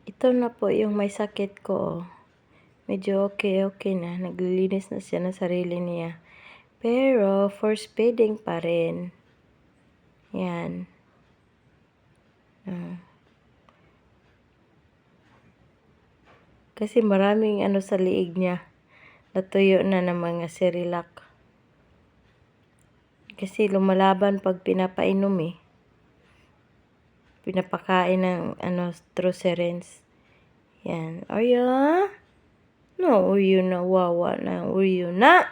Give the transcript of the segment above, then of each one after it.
Ito na po yung may sakit ko. Medyo okay na. Naglilinis na siya ng sarili niya. Pero, force feeding pa rin. Yan. Kasi maraming sa liig niya. Natuyo na ng mga Cerelac. Kasi lumalaban pag pinapainom eh. Pinapakain ng through syringe. Yan. Oreo? No, Oreo na. Wawa na. Oreo na.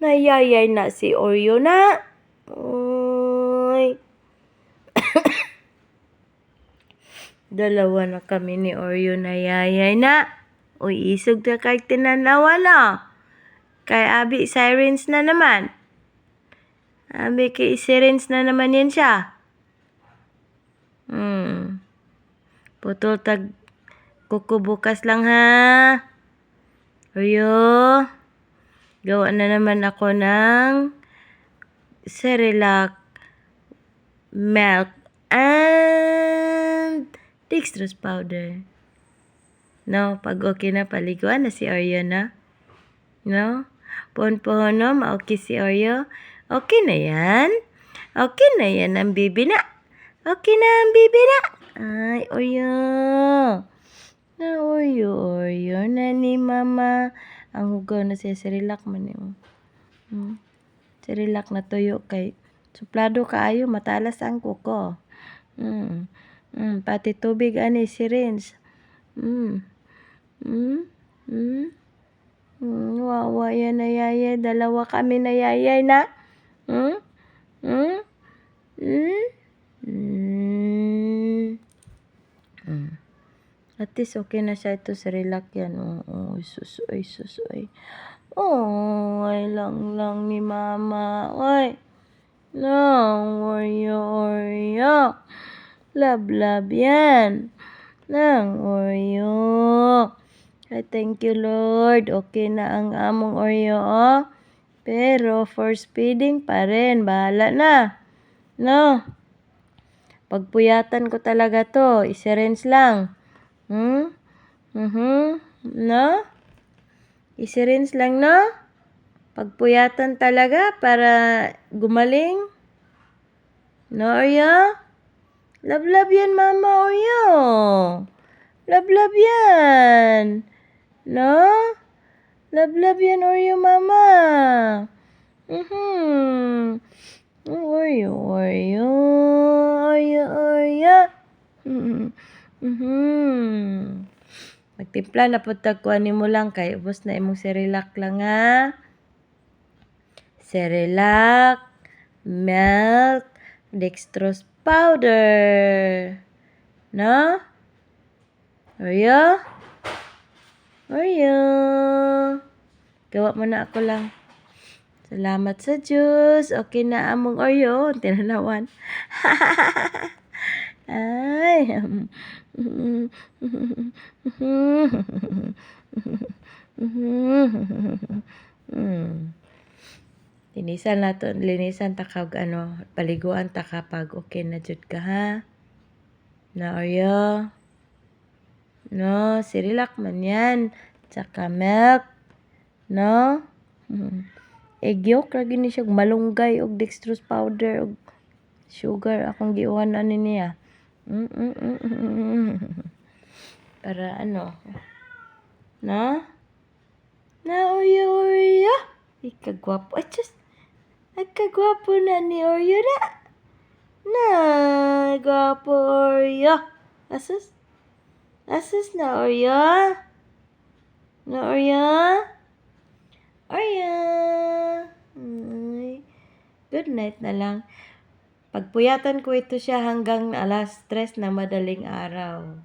Nayayay na si Oreo na. Uy. Dalawa na kami ni Oreo na yayay na. Uy, isog na kay tinanawa na. Kay Abi, sirens na naman. Abi, kay sirens na naman yan siya. Putol tag kuko bukas lang ha. Oreo. Gawa na naman ako ng Cerelac milk and dextrose powder. No, pag okay na paliguan na si Oreo na. No? Pohon-pohon no, ma-okay si Oreo. Okay na yan. Okay na yan ang bibi na. Okay na ang bibi na. Ay, Oreo. Na Oreo na ni Mama. Ang hugaw na siya, Cerelac man yun. Cerelac na tuyo kay suplado kaayo, matalas ang kuko. Pati tubig ani syringe. Wawa yan na yayay. Dalawa kami na yayay na. At least okay na siya ito Cerelac yan. Susoy. Ay lang ni Mama. Oy. No, Oreo. Love yan. Nang Oreo. Ay, thank you Lord. Okay na ang among Oreo. Pero force feeding pa rin. Bahala na. No. Pagpuyatan ko talaga to. Isirinse lang. No? Isirinse lang, no? Pagpuyatan talaga para gumaling. No, Oreo? Love yan, Mama Oreo. Love yan. No? Love yan, Oreo, Mama. Oreo. Magtimpla na po tagkuhan mo lang kay ubos na imong Cerelac lang ha. Cerelac milk dextrose powder. No? Oreo? Gawa mo na ako lang. Salamat sa Diyos. Okay na among Oreo. Tinanawan. Ay. Linisan ta kag paliguan ta kapag okay na jud ka ha. Na Oreo. No, Cerelac man yan. Tsaka milk. No? Egg yolk ra gini siya malunggay og dextrose powder og sugar akong giuwan ani niya. Para no? Na Oreo. Ikagwapo. Ay, just. Nagkagwapo na ni Oreo na. Na, gwapo Oreo. Asus na Oreo. Na Oreo. Good night na lang. Pagpuyatan ko ito siya hanggang alas 3 na madaling araw.